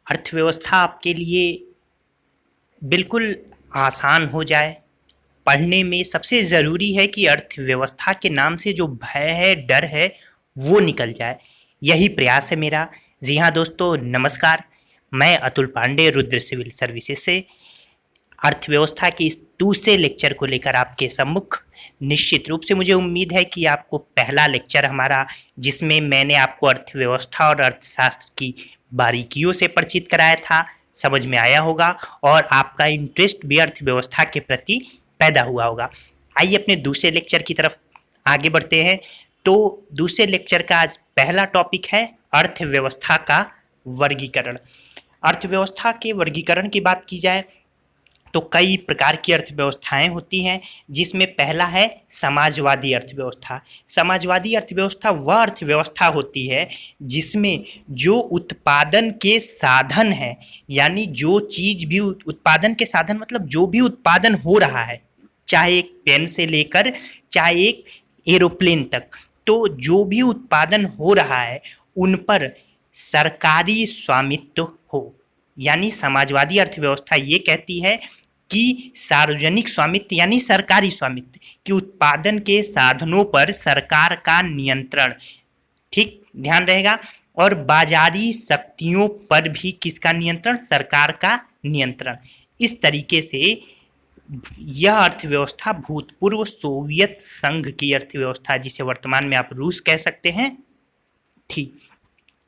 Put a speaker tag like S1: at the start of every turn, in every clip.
S1: अर्थव्यवस्था आपके लिए बिल्कुल आसान हो जाए। पढ़ने में सबसे ज़रूरी है कि अर्थव्यवस्था के नाम से जो भय है, डर है, वो निकल जाए। यही प्रयास है मेरा। जी हाँ दोस्तों, नमस्कार। मैं अतुल पांडे रुद्र सिविल सर्विसेज से अर्थव्यवस्था के इस दूसरे लेक्चर को लेकर आपके सम्मुख। निश्चित रूप से मुझे उम्मीद है कि आपको पहला लेक्चर हमारा, जिसमें मैंने आपको अर्थव्यवस्था और अर्थशास्त्र की बारीकियों से परिचित कराया था, समझ में आया होगा और आपका इंटरेस्ट भी अर्थव्यवस्था के प्रति पैदा हुआ होगा। आइए अपने दूसरे लेक्चर की तरफ आगे बढ़ते हैं। तो दूसरे लेक्चर का आज पहला टॉपिक है अर्थव्यवस्था का वर्गीकरण। अर्थव्यवस्था के वर्गीकरण की बात की जाए तो कई प्रकार की अर्थव्यवस्थाएं होती हैं, जिसमें पहला है समाजवादी अर्थव्यवस्था। समाजवादी अर्थव्यवस्था वह अर्थव्यवस्था होती है जिसमें जो उत्पादन के साधन हैं, यानी जो चीज़ भी उत्पादन के साधन मतलब जो भी उत्पादन हो रहा है, चाहे एक पेन से लेकर चाहे एक एरोप्लेन तक, तो जो भी उत्पादन हो रहा है उन पर सरकारी स्वामित्व हो। यानी समाजवादी अर्थव्यवस्था ये कहती है कि सार्वजनिक स्वामित्व यानी सरकारी स्वामित्व कि उत्पादन के साधनों पर सरकार का नियंत्रण, ठीक ध्यान रहेगा, और बाजारी शक्तियों पर भी किसका नियंत्रण? सरकार का नियंत्रण। इस तरीके से यह अर्थव्यवस्था भूतपूर्व सोवियत संघ की अर्थव्यवस्था, जिसे वर्तमान में आप रूस कह सकते हैं, थी।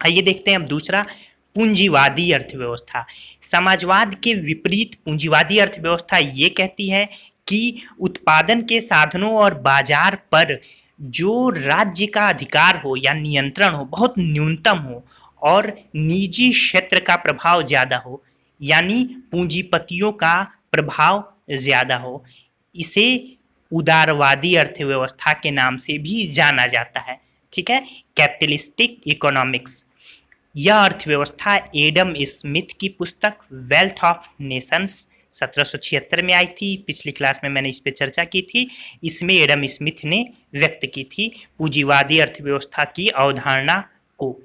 S1: आइए देखते हैं अब दूसरा, पूंजीवादी अर्थव्यवस्था। समाजवाद के विपरीत पूंजीवादी अर्थव्यवस्था ये कहती है कि उत्पादन के साधनों और बाजार पर जो राज्य का अधिकार हो या नियंत्रण हो बहुत न्यूनतम हो और निजी क्षेत्र का प्रभाव ज़्यादा हो, यानी पूंजीपतियों का प्रभाव ज़्यादा हो। इसे उदारवादी अर्थव्यवस्था के नाम से भी जाना जाता है। ठीक है, कैपिटलिस्टिक इकोनॉमिक्स। यह अर्थव्यवस्था एडम स्मिथ की पुस्तक वेल्थ ऑफ नेशंस 1776 में आई थी। पिछली क्लास में मैंने इस पर चर्चा की थी। इसमें एडम स्मिथ ने व्यक्त की थी पूंजीवादी अर्थव्यवस्था की अवधारणा को।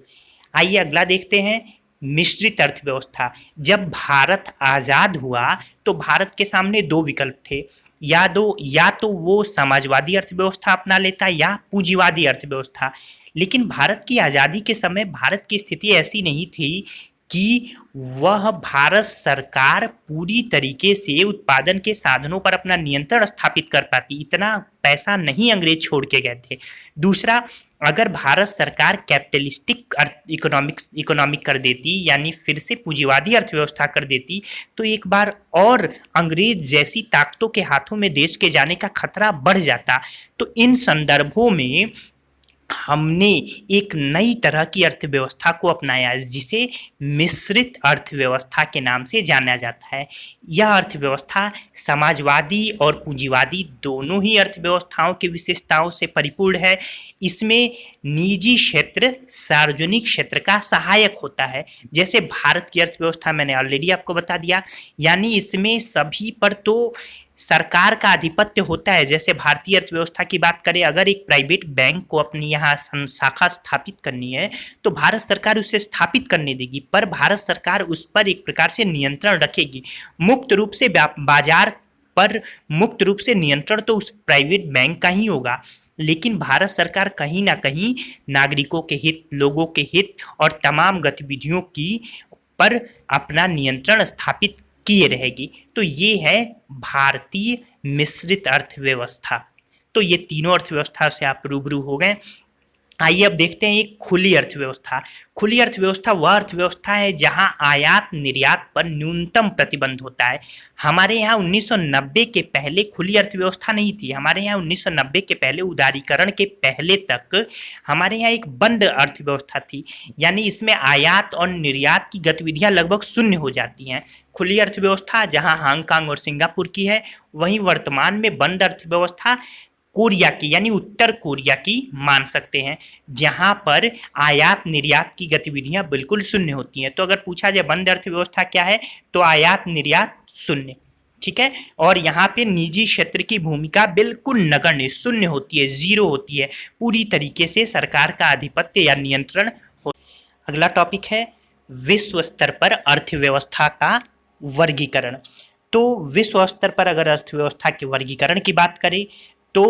S1: आइए अगला देखते हैं, मिश्रित अर्थव्यवस्था। जब भारत आज़ाद हुआ तो भारत के सामने दो विकल्प थे, या तो वो समाजवादी अर्थव्यवस्था अपना लेता या पूंजीवादी अर्थव्यवस्था। लेकिन भारत की आज़ादी के समय भारत की स्थिति ऐसी नहीं थी कि वह भारत सरकार पूरी तरीके से उत्पादन के साधनों पर अपना नियंत्रण स्थापित कर पाती। इतना पैसा नहीं अंग्रेज छोड़ के गए थे। दूसरा, अगर भारत सरकार कैपिटलिस्टिक इकोनॉमिक कर देती, यानी फिर से पूंजीवादी अर्थव्यवस्था कर देती, तो एक बार और अंग्रेज जैसी ताकतों के हाथों में देश के जाने का खतरा बढ़ जाता। तो इन संदर्भों में हमने एक नई तरह की अर्थव्यवस्था को अपनाया, जिसे मिश्रित अर्थव्यवस्था के नाम से जाना जाता है। यह अर्थव्यवस्था समाजवादी और पूंजीवादी दोनों ही अर्थव्यवस्थाओं की विशेषताओं से परिपूर्ण है। इसमें निजी क्षेत्र सार्वजनिक क्षेत्र का सहायक होता है। जैसे भारत की अर्थव्यवस्था मैंने ऑलरेडी आपको बता दिया, यानी इसमें सभी पर तो सरकार का आधिपत्य होता है। जैसे भारतीय अर्थव्यवस्था की बात करें, अगर एक प्राइवेट बैंक को अपनी यहाँ शाखा स्थापित करनी है तो भारत सरकार उसे स्थापित करने देगी, पर भारत सरकार उस पर एक प्रकार से नियंत्रण रखेगी। मुक्त रूप से बाजार पर मुक्त रूप से नियंत्रण तो उस प्राइवेट बैंक का ही होगा, लेकिन भारत सरकार कहीं ना कहीं नागरिकों के हित, लोगों के हित और तमाम गतिविधियों की पर अपना नियंत्रण स्थापित किए रहेगी। तो ये है भारतीय मिश्रित अर्थव्यवस्था। तो ये तीनों अर्थव्यवस्था से आप रूबरू हो गए। आइए अब देखते हैं एक खुली अर्थव्यवस्था। खुली अर्थव्यवस्था वह अर्थव्यवस्था है जहां आयात निर्यात पर न्यूनतम प्रतिबंध होता है। हमारे यहाँ 1990 के पहले खुली अर्थव्यवस्था नहीं थी। हमारे यहाँ 1990 के पहले, उदारीकरण के पहले तक हमारे यहाँ एक बंद अर्थव्यवस्था थी, यानी इसमें आयात और निर्यात की गतिविधियां लगभग शून्य हो जाती हैं। खुली अर्थव्यवस्था जहां हांगकांग और सिंगापुर की है, वहीं वर्तमान में बंद अर्थव्यवस्था कोरिया की यानी उत्तर कोरिया की मान सकते हैं, जहां पर आयात निर्यात की गतिविधियां बिल्कुल शून्य होती हैं। तो अगर पूछा जाए बंद अर्थव्यवस्था क्या है, तो आयात निर्यात शून्य। ठीक है, और यहाँ पे निजी क्षेत्र की भूमिका बिल्कुल नगण्य, शून्य होती है, जीरो होती है। पूरी तरीके से सरकार का आधिपत्य या नियंत्रण हो। अगला टॉपिक है विश्व स्तर पर अर्थव्यवस्था का वर्गीकरण। तो विश्व स्तर पर अगर अर्थव्यवस्था के वर्गीकरण की बात करें तो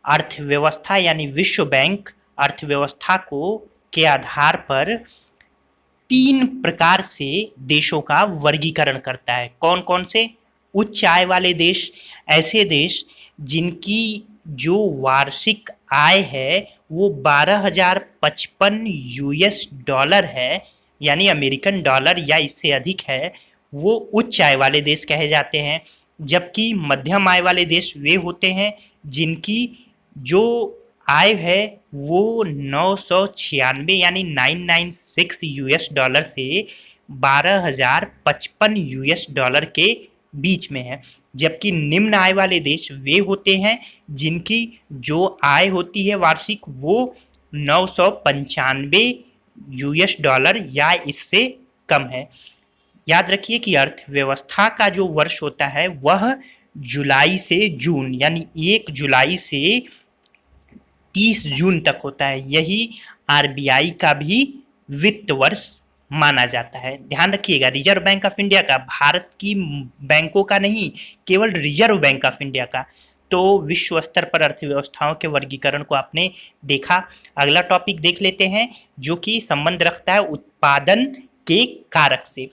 S1: अर्थव्यवस्था यानी विश्व बैंक अर्थव्यवस्था को के आधार पर 3 प्रकार से देशों का वर्गीकरण करता है। कौन कौन से? उच्च आय वाले देश, ऐसे देश जिनकी जो वार्षिक आय है वो 12,055 यूएस डॉलर है, यानी अमेरिकन डॉलर या इससे अधिक है, वो उच्च आय वाले देश कहे जाते हैं। जबकि मध्यम आय वाले देश वे होते हैं जिनकी जो आय है वो 996 यानी 996 यूएस डॉलर से 12,055 यूएस डॉलर के बीच में है। जबकि निम्न आय वाले देश वे होते हैं जिनकी जो आय होती है वार्षिक वो 995 यूएस डॉलर या इससे कम है। याद रखिए कि अर्थव्यवस्था का जो वर्ष होता है वह जुलाई से जून यानी 1 जुलाई से 30 जून तक होता है। यही आरबीआई का भी वित्त वर्ष माना जाता है। ध्यान रखिएगा, रिजर्व बैंक ऑफ इंडिया का, भारत की बैंकों का नहीं, केवल रिजर्व बैंक ऑफ इंडिया का। तो विश्व स्तर पर अर्थव्यवस्थाओं के वर्गीकरण को आपने देखा। अगला टॉपिक देख लेते हैं जो कि संबंध रखता है उत्पादन के कारक से।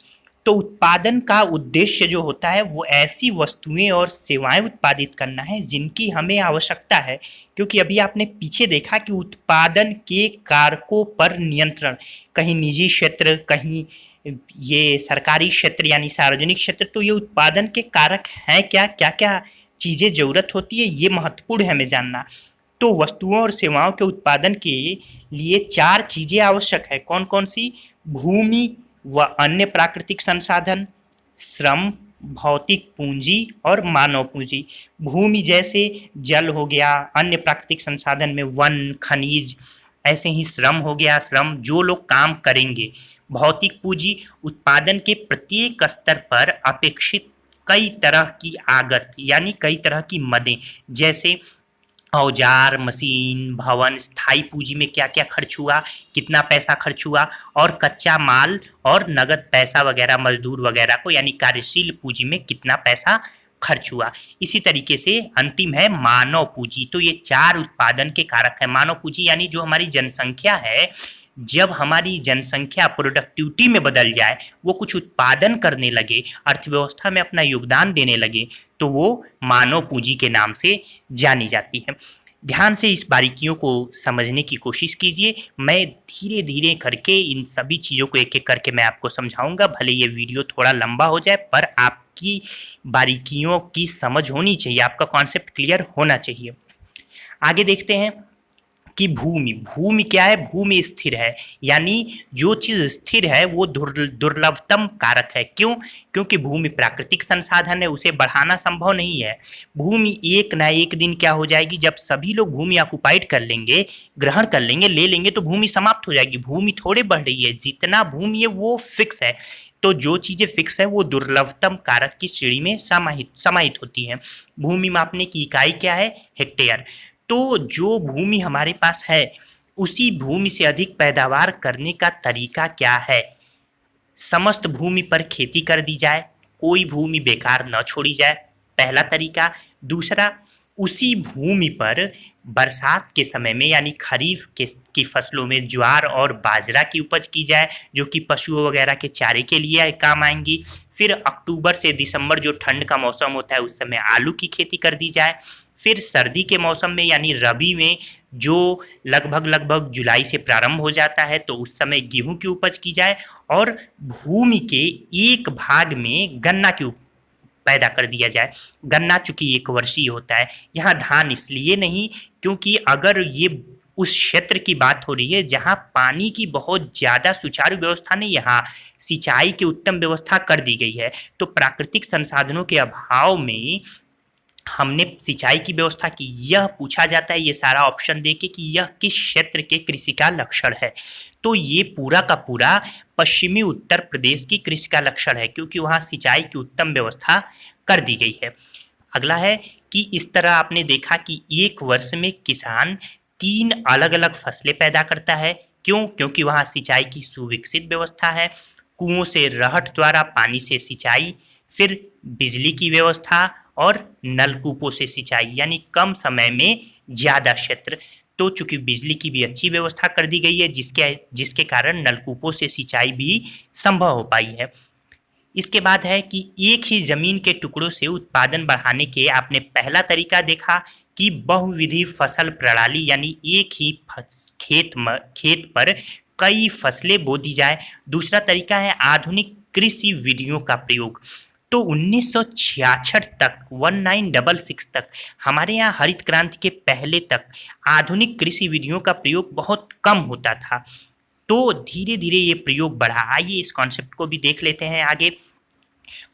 S1: तो उत्पादन का उद्देश्य जो होता है वो ऐसी वस्तुएं और सेवाएं उत्पादित करना है जिनकी हमें आवश्यकता है, क्योंकि अभी आपने पीछे देखा कि उत्पादन के कारकों पर नियंत्रण, कहीं निजी क्षेत्र, कहीं ये सरकारी क्षेत्र यानी सार्वजनिक क्षेत्र, तो ये उत्पादन के कारक हैं क्या, क्या क्या चीज़ें ज़रूरत होती है, ये महत्वपूर्ण है हमें जानना। तो वस्तुओं और सेवाओं के उत्पादन के लिए 4 चीज़ें आवश्यक है। कौन कौन सी? भूमि व अन्य प्राकृतिक संसाधन, श्रम, भौतिक पूंजी और मानव पूंजी। भूमि जैसे जल हो गया, अन्य प्राकृतिक संसाधन में वन, खनिज, ऐसे ही श्रम हो गया, श्रम जो लोग काम करेंगे। भौतिक पूंजी उत्पादन के प्रत्येक स्तर पर अपेक्षित कई तरह की आगत यानी कई तरह की मदें, जैसे औजार, मशीन, भवन। स्थायी पूंजी में क्या क्या खर्च हुआ, कितना पैसा खर्च हुआ, और कच्चा माल और नगद पैसा वगैरह, मजदूर वगैरह को यानी कार्यशील पूंजी में कितना पैसा खर्च हुआ। इसी तरीके से अंतिम है मानव पूंजी। तो ये 4 उत्पादन के कारक है। मानव पूंजी यानी जो हमारी जनसंख्या है, जब हमारी जनसंख्या प्रोडक्टिविटी में बदल जाए, वो कुछ उत्पादन करने लगे, अर्थव्यवस्था में अपना योगदान देने लगे, तो वो मानव पूंजी के नाम से जानी जाती है। ध्यान से इस बारीकियों को समझने की कोशिश कीजिए। मैं धीरे धीरे करके इन सभी चीज़ों को एक एक करके मैं आपको समझाऊंगा। भले ये वीडियो थोड़ा लंबा हो जाए, पर आपकी बारीकियों की समझ होनी चाहिए, आपका कॉन्सेप्ट क्लियर होना चाहिए। आगे देखते हैं कि भूमि क्या है? भूमि स्थिर है, यानी जो चीज़ स्थिर है वो दुर्लभतम कारक है। क्यों? क्योंकि भूमि प्राकृतिक संसाधन है, उसे बढ़ाना संभव नहीं है। भूमि एक ना एक दिन क्या हो जाएगी, जब सभी लोग भूमि ऑक्युपाइड कर लेंगे, ग्रहण कर लेंगे, ले लेंगे, तो भूमि समाप्त हो जाएगी। भूमि थोड़े बढ़ रही है, जितना भूमि है वो फिक्स है। तो जो चीज़ें फिक्स है वो दुर्लभतम कारक की श्रेणी में समाहित होती हैं। भूमि मापने की इकाई क्या है? हेक्टेयर। तो जो भूमि हमारे पास है उसी भूमि से अधिक पैदावार करने का तरीका क्या है? समस्त भूमि पर खेती कर दी जाए, कोई भूमि बेकार न छोड़ी जाए, पहला तरीका। दूसरा, उसी भूमि पर बरसात के समय में यानी खरीफ की फसलों में ज्वार और बाजरा की उपज की जाए, जो कि पशुओं वगैरह के चारे के लिए काम आएंगी। फिर अक्टूबर से दिसंबर जो ठंड का मौसम होता है उस समय आलू की खेती कर दी जाए। फिर सर्दी के मौसम में यानी रबी में जो लगभग जुलाई से प्रारंभ हो जाता है तो उस समय गेहूं की उपज की जाए, और भूमि के एक भाग में गन्ना की पैदा कर दिया जाए। गन्ना चूंकि 1 वर्षीय होता है, यहाँ धान इसलिए नहीं क्योंकि अगर ये उस क्षेत्र की बात हो रही है जहाँ पानी की बहुत ज़्यादा सुचारू व्यवस्था नहीं, यहाँ सिंचाई की उत्तम व्यवस्था कर दी गई है। तो प्राकृतिक संसाधनों के अभाव में हमने सिंचाई की व्यवस्था की। यह पूछा जाता है ये सारा ऑप्शन देके कि यह किस क्षेत्र के कृषि का लक्षण है। तो ये पूरा का पूरा पश्चिमी उत्तर प्रदेश की कृषि का लक्षण है, क्योंकि वहाँ सिंचाई की उत्तम व्यवस्था कर दी गई है। अगला है कि इस तरह आपने देखा कि एक वर्ष में किसान 3 अलग अलग फसलें पैदा करता है। क्यों? क्योंकि वहाँ सिंचाई की सुविकसित व्यवस्था है। कुओं से रहट द्वारा पानी से सिंचाई, फिर बिजली की व्यवस्था और नलकूपों से सिंचाई, यानी कम समय में ज़्यादा क्षेत्र। तो चूंकि बिजली की भी अच्छी व्यवस्था कर दी गई है, जिसके कारण नलकूपों से सिंचाई भी संभव हो पाई है। इसके बाद है कि एक ही जमीन के टुकड़ों से उत्पादन बढ़ाने के आपने पहला तरीका देखा कि बहुविधि फसल प्रणाली, यानी एक ही खेत पर कई फसलें बो दी जाए। दूसरा तरीका है आधुनिक कृषि विधियों का प्रयोग। तो 1966 तक 1966 तक हमारे यहाँ हरित क्रांति के पहले तक आधुनिक कृषि विधियों का प्रयोग बहुत कम होता था। तो धीरे धीरे ये प्रयोग बढ़ा। आइए इस कॉन्सेप्ट को भी देख लेते हैं आगे।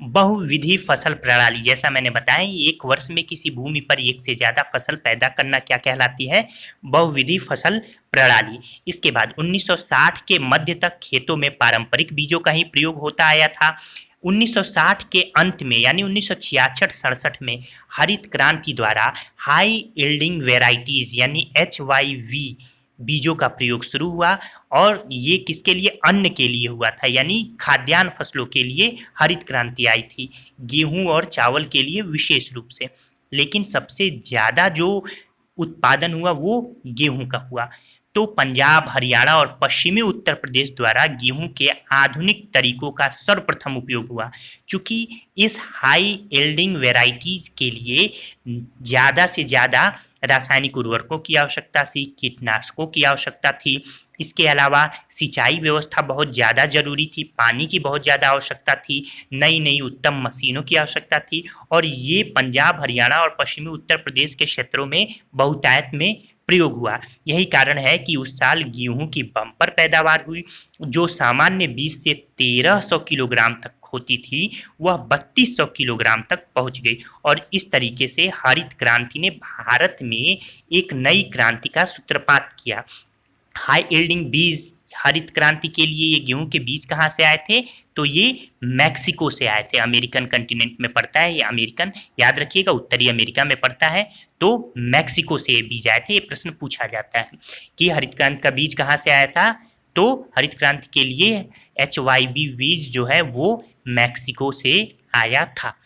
S1: बहुविधि फसल प्रणाली, जैसा मैंने बताया, एक वर्ष में किसी भूमि पर एक से ज्यादा फसल पैदा करना क्या कहलाती है? बहुविधि फसल प्रणाली। इसके बाद 1960 के मध्य तक खेतों में पारंपरिक बीजों का ही प्रयोग होता आया था। 1960 के अंत में यानी 1966-67 में हरित क्रांति द्वारा हाई यील्डिंग वेराइटीज यानी HYV बीजों का प्रयोग शुरू हुआ, और ये किसके लिए? अन्न के लिए हुआ था, यानी खाद्यान्न फसलों के लिए हरित क्रांति आई थी, गेहूं और चावल के लिए विशेष रूप से। लेकिन सबसे ज़्यादा जो उत्पादन हुआ वो गेहूं का हुआ। तो पंजाब, हरियाणा और पश्चिमी उत्तर प्रदेश द्वारा गेहूं के आधुनिक तरीकों का सर्वप्रथम उपयोग हुआ। चूंकि इस हाई यील्डिंग वेराइटीज के लिए ज़्यादा से ज़्यादा रासायनिक उर्वरकों की आवश्यकता थी, कीटनाशकों की आवश्यकता थी। इसके अलावा सिंचाई व्यवस्था बहुत ज़्यादा जरूरी थी, पानी की बहुत ज़्यादा आवश्यकता थी, नई नई उत्तम मशीनों की आवश्यकता थी, और ये पंजाब, हरियाणा और पश्चिमी उत्तर प्रदेश के क्षेत्रों में बहुतायत में प्रयोग हुआ। यही कारण है कि उस साल गेहूं की बम्पर पैदावार हुई, जो सामान्य 20 से 1300 किलोग्राम तक होती थी, वह 3200 किलोग्राम तक पहुंच गई। और इस तरीके से हरित क्रांति ने भारत में एक नई क्रांति का सूत्रपात किया। हाई यील्डिंग बीज, हरित क्रांति के लिए ये गेहूं के बीज कहाँ से आए थे? तो ये मैक्सिको से आए थे। अमेरिकन कंटिनेंट में पड़ता है ये, अमेरिकन याद रखिएगा, उत्तरी अमेरिका में पड़ता है। तो मैक्सिको से ये बीज आए थे। ये प्रश्न पूछा जाता है कि हरित क्रांति का बीज कहाँ से आया था? तो हरित क्रांति के लिए HYV बीज जो है वो मैक्सिको से आया था।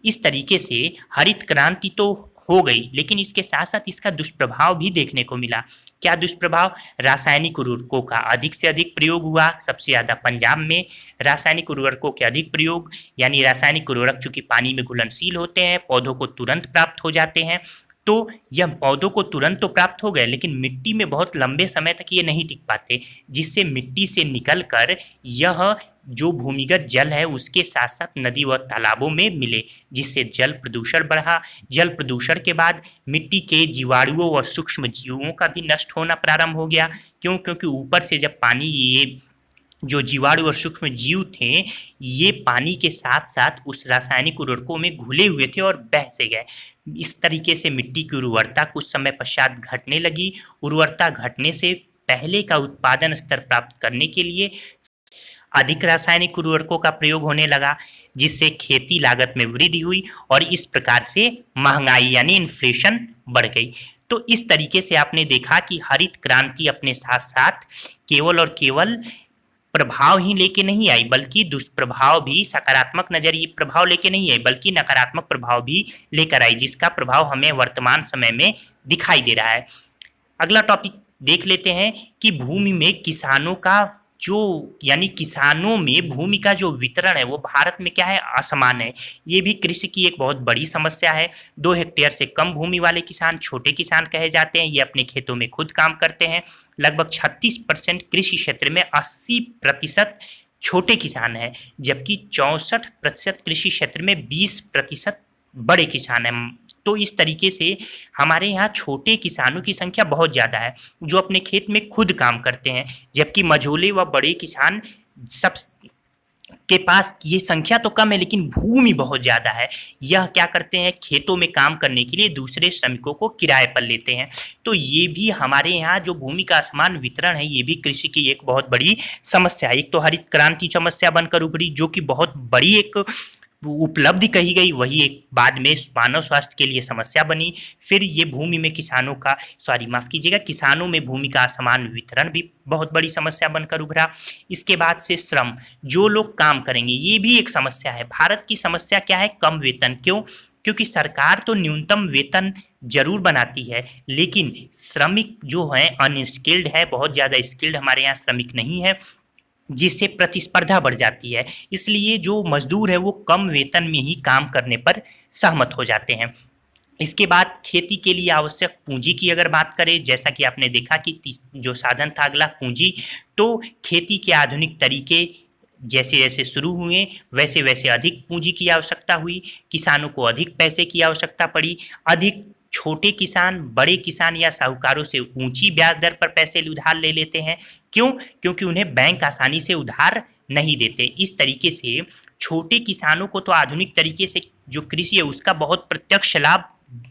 S1: इस तरीके से हरित क्रांति तो हो गई, लेकिन इसके साथ साथ इसका दुष्प्रभाव भी देखने को मिला। क्या दुष्प्रभाव? रासायनिक उर्वरकों का अधिक से अधिक प्रयोग हुआ। सबसे ज़्यादा पंजाब में रासायनिक उर्वरकों के अधिक प्रयोग, यानी रासायनिक उर्वरक चूंकि पानी में घुलनशील होते हैं, पौधों को तुरंत प्राप्त हो जाते हैं, तो यह पौधों को तुरंत तो प्राप्त हो गए, लेकिन मिट्टी में बहुत लंबे समय तक ये नहीं टिक पाते, जिससे मिट्टी से निकलकर यह जो भूमिगत जल है उसके साथ साथ नदी व तालाबों में मिले, जिससे जल प्रदूषण बढ़ा। जल प्रदूषण के बाद मिट्टी के जीवाणुओं व सूक्ष्म जीवों का भी नष्ट होना प्रारंभ हो गया। क्यों? क्योंकि ऊपर से जब पानी, ये जो जीवाणु और सूक्ष्म जीव थे, ये पानी के साथ साथ उस रासायनिक उर्वरकों में घुले हुए थे और बह से गए। इस तरीके से मिट्टी की उर्वरता कुछ समय पश्चात घटने लगी। उर्वरता घटने से पहले का उत्पादन स्तर प्राप्त करने के लिए अधिक रासायनिक उर्वरकों का प्रयोग होने लगा, जिससे खेती लागत में वृद्धि हुई और इस प्रकार से महंगाई यानी इन्फ्लेशन बढ़ गई। तो इस तरीके से आपने देखा कि हरित क्रांति अपने साथ साथ केवल और केवल प्रभाव ही लेके नहीं आई, बल्कि दुष्प्रभाव भी, सकारात्मक नजरिए प्रभाव लेके नहीं आई, बल्कि नकारात्मक प्रभाव भी लेकर आई, जिसका प्रभाव हमें वर्तमान समय में दिखाई दे रहा है। अगला टॉपिक देख लेते हैं कि भूमि में किसानों का जो, यानी किसानों में भूमि का जो वितरण है वो भारत में क्या है? असमान है। ये भी कृषि की एक बहुत बड़ी समस्या है। 2 हेक्टेयर से कम भूमि वाले किसान छोटे किसान कहे जाते हैं। ये अपने खेतों में खुद काम करते हैं। लगभग 36% कृषि क्षेत्र में 80% छोटे किसान हैं, जबकि 64% कृषि क्षेत्र में 20% बड़े किसान हैं। तो इस तरीके से हमारे यहाँ छोटे किसानों की संख्या बहुत ज़्यादा है, जो अपने खेत में खुद काम करते हैं, जबकि मझोले व बड़े किसान सब के पास ये संख्या तो कम है, लेकिन भूमि बहुत ज़्यादा है। यह क्या करते हैं? खेतों में काम करने के लिए दूसरे श्रमिकों को किराए पर लेते हैं। तो ये भी हमारे यहाँ जो भूमि का असमान वितरण है, ये भी कृषि की एक बहुत बड़ी समस्या है। एक तो हरित क्रांति समस्या बनकर उभरी, जो कि बहुत बड़ी एक उपलब्धि कही गई वही एक बाद में मानव स्वास्थ्य के लिए समस्या बनी। फिर ये भूमि में किसानों का माफ़ कीजिएगा, किसानों में भूमि का असमान वितरण भी बहुत बड़ी समस्या बनकर उभरा। इसके बाद से श्रम, जो लोग काम करेंगे, ये भी एक समस्या है। भारत की समस्या क्या है? कम वेतन। क्यों? क्योंकि सरकार तो न्यूनतम वेतन जरूर बनाती है, लेकिन श्रमिक जो है अनस्किल्ड है, बहुत ज़्यादा स्किल्ड हमारे यहाँ श्रमिक नहीं है, जिससे प्रतिस्पर्धा बढ़ जाती है। इसलिए जो मजदूर है वो कम वेतन में ही काम करने पर सहमत हो जाते हैं। इसके बाद खेती के लिए आवश्यक पूंजी की अगर बात करें, जैसा कि आपने देखा कि जो साधन था अगला पूंजी, तो खेती के आधुनिक तरीके जैसे जैसे शुरू हुए वैसे वैसे अधिक पूंजी की आवश्यकता हुई, किसानों को अधिक पैसे की आवश्यकता पड़ी। अधिक छोटे किसान बड़े किसान या साहूकारों से ऊंची ब्याज दर पर पैसे उधार ले लेते हैं। क्यों? क्योंकि उन्हें बैंक आसानी से उधार नहीं देते। इस तरीके से छोटे किसानों को तो आधुनिक तरीके से जो कृषि है उसका बहुत प्रत्यक्ष लाभ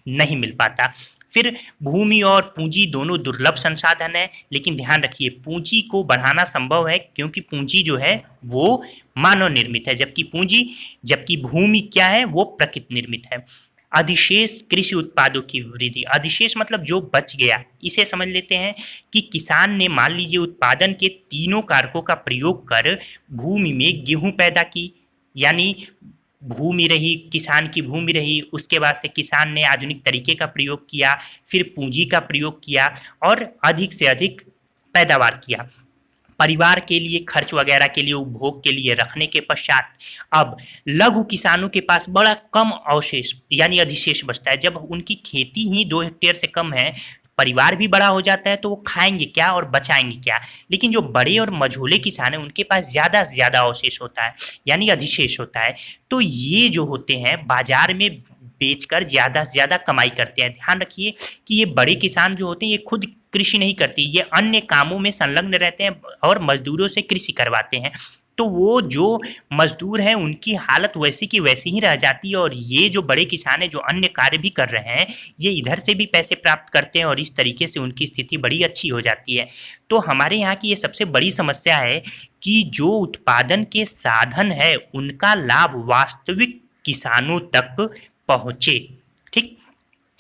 S1: नहीं मिल पाता। फिर भूमि और पूंजी दोनों दुर्लभ संसाधन है, लेकिन ध्यान रखिए पूंजी को बढ़ाना संभव है, क्योंकि पूंजी जो है वो मानव निर्मित है, जबकि भूमि क्या है? वो प्रकृति निर्मित है। अधिशेष कृषि उत्पादों की वृद्धि, अधिशेष मतलब जो बच गया, इसे समझ लेते हैं कि किसान ने मान लीजिए उत्पादन के तीनों कारकों का प्रयोग कर भूमि में गेहूं पैदा की, यानी भूमि रही, किसान की भूमि रही, उसके बाद से किसान ने आधुनिक तरीके का प्रयोग किया, फिर पूंजी का प्रयोग किया और अधिक से अधिक पैदावार किया। परिवार के लिए खर्च वगैरह के लिए, उपभोग के लिए रखने के पश्चात अब लघु किसानों के पास बड़ा कम अवशेष यानी अधिशेष बचता है। जब उनकी खेती ही 2 हेक्टेयर से कम है, परिवार भी बड़ा हो जाता है, तो वो खाएंगे क्या और बचाएंगे क्या। लेकिन जो बड़े और मझोले किसान हैं उनके पास ज़्यादा से ज़्यादा अवशेष होता है, यानी अधिशेष होता है। तो ये जो होते हैं बाजार में बेचकर ज़्यादा से ज़्यादा कमाई करते हैं। ध्यान रखिए कि ये बड़े किसान जो होते हैं ये खुद कृषि नहीं करती, ये अन्य कामों में संलग्न रहते हैं और मजदूरों से कृषि करवाते हैं। तो वो जो मजदूर हैं उनकी हालत वैसी की वैसी ही रह जाती है, और ये जो बड़े किसान हैं जो अन्य कार्य भी कर रहे हैं ये इधर से भी पैसे प्राप्त करते हैं और इस तरीके से उनकी स्थिति बड़ी अच्छी हो जाती है। तो हमारे यहाँ की ये सबसे बड़ी समस्या है कि जो उत्पादन के साधन है उनका लाभ वास्तविक किसानों तक पहुँचे। ठीक,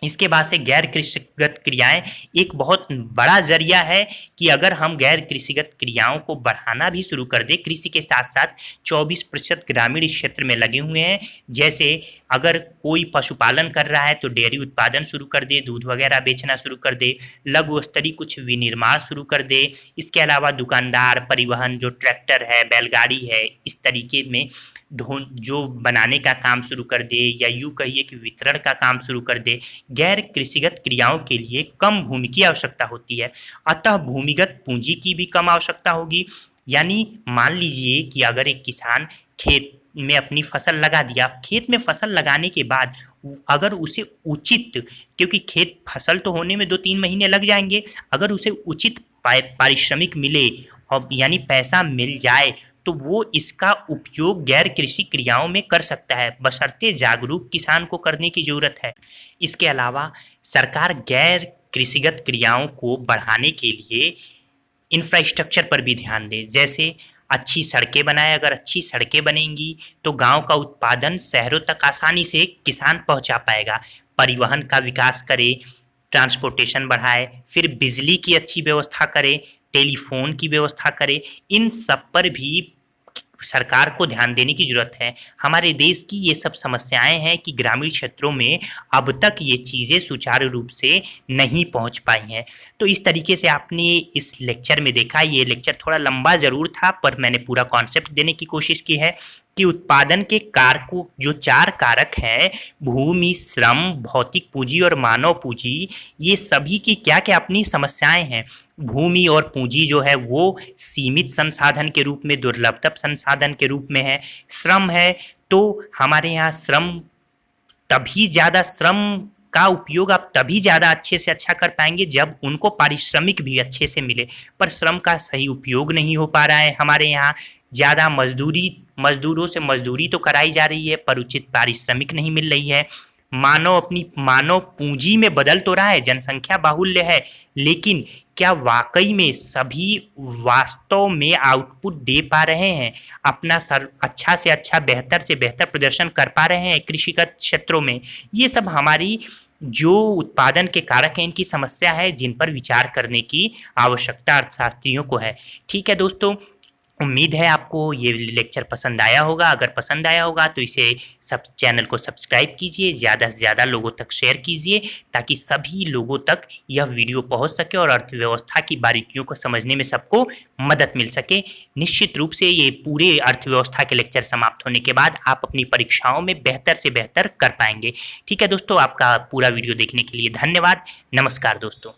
S1: इसके बाद से गैर कृषिगत क्रियाएं एक बहुत बड़ा जरिया है कि अगर हम गैर कृषिगत क्रियाओं को बढ़ाना भी शुरू कर दें। कृषि के साथ साथ 24% ग्रामीण क्षेत्र में लगे हुए हैं। जैसे अगर कोई पशुपालन कर रहा है तो डेयरी उत्पादन शुरू कर दे, दूध वगैरह बेचना शुरू कर दे, लघु स्तरीय कुछ विनिर्माण शुरू कर दे। इसके अलावा दुकानदार, परिवहन, जो ट्रैक्टर है, बैलगाड़ी है, इस तरीके में जो बनाने का काम शुरू कर दे, या यूँ कहिए कि वितरण का काम शुरू कर दे। गैर कृषिगत क्रियाओं के लिए कम भूमि की आवश्यकता होती है, अतः भूमिगत पूंजी की भी कम आवश्यकता होगी। यानी मान लीजिए कि अगर एक किसान खेत में अपनी फसल लगा दिया, खेत में फसल लगाने के बाद अगर उसे उचित, क्योंकि खेत फसल तो होने में 2-3 महीने लग जाएंगे, अगर उसे उचित पारिश्रमिक मिले और यानी पैसा मिल जाए तो वो इसका उपयोग गैर कृषि क्रियाओं में कर सकता है, बशर्ते जागरूक किसान को करने की जरूरत है। इसके अलावा सरकार गैर कृषिगत क्रियाओं को बढ़ाने के लिए इंफ्रास्ट्रक्चर पर भी ध्यान दे, जैसे अच्छी सड़कें बनाए। अगर अच्छी सड़कें बनेंगी तो गांव का उत्पादन शहरों तक आसानी से किसान पहुंचा पाएगा। परिवहन का विकास करे, ट्रांसपोर्टेशन बढ़ाए, फिर बिजली की अच्छी व्यवस्था करे, टेलीफोन की व्यवस्था करे। इन सब पर भी सरकार को ध्यान देने की जरूरत है। हमारे देश की ये सब समस्याएं हैं कि ग्रामीण क्षेत्रों में अब तक ये चीज़ें सुचारू रूप से नहीं पहुंच पाई हैं। तो इस तरीके से आपने इस लेक्चर में देखा, ये लेक्चर थोड़ा लंबा ज़रूर था पर मैंने पूरा कॉन्सेप्ट देने की कोशिश की है कि उत्पादन के कारकों, जो 4 कारक हैं, भूमि, श्रम, भौतिक पूंजी और मानव पूंजी, ये सभी की क्या क्या अपनी समस्याएं हैं। भूमि और पूंजी जो है वो सीमित संसाधन के रूप में, दुर्लभतम संसाधन के रूप में है। श्रम है तो हमारे यहाँ श्रम का उपयोग आप तभी ज़्यादा अच्छे से अच्छा कर पाएंगे जब उनको पारिश्रमिक भी अच्छे से मिले, पर श्रम का सही उपयोग नहीं हो पा रहा है। हमारे यहाँ ज़्यादा मजदूरों से मजदूरी तो कराई जा रही है पर उचित पारिश्रमिक नहीं मिल रही है। मानव पूंजी में बदल तो रहा है, जनसंख्या बाहुल्य है, लेकिन क्या वाकई में सभी वास्तव में आउटपुट दे पा रहे हैं, अपना अच्छा से अच्छा, बेहतर से बेहतर प्रदर्शन कर पा रहे हैं कृषिगत क्षेत्रों में? ये सब हमारी जो उत्पादन के कारक हैं, इनकी समस्या है, जिन पर विचार करने की आवश्यकता अर्थशास्त्रियों को है। ठीक है दोस्तों, उम्मीद है आपको ये लेक्चर पसंद आया होगा। अगर पसंद आया होगा तो इसे सब चैनल को सब्सक्राइब कीजिए, ज़्यादा से ज़्यादा लोगों तक शेयर कीजिए, ताकि सभी लोगों तक यह वीडियो पहुंच सके और अर्थव्यवस्था की बारीकियों को समझने में सबको मदद मिल सके। निश्चित रूप से ये पूरे अर्थव्यवस्था के लेक्चर समाप्त होने के बाद आप अपनी परीक्षाओं में बेहतर से बेहतर कर पाएंगे। ठीक है दोस्तों, आपका पूरा वीडियो देखने के लिए धन्यवाद। नमस्कार दोस्तों।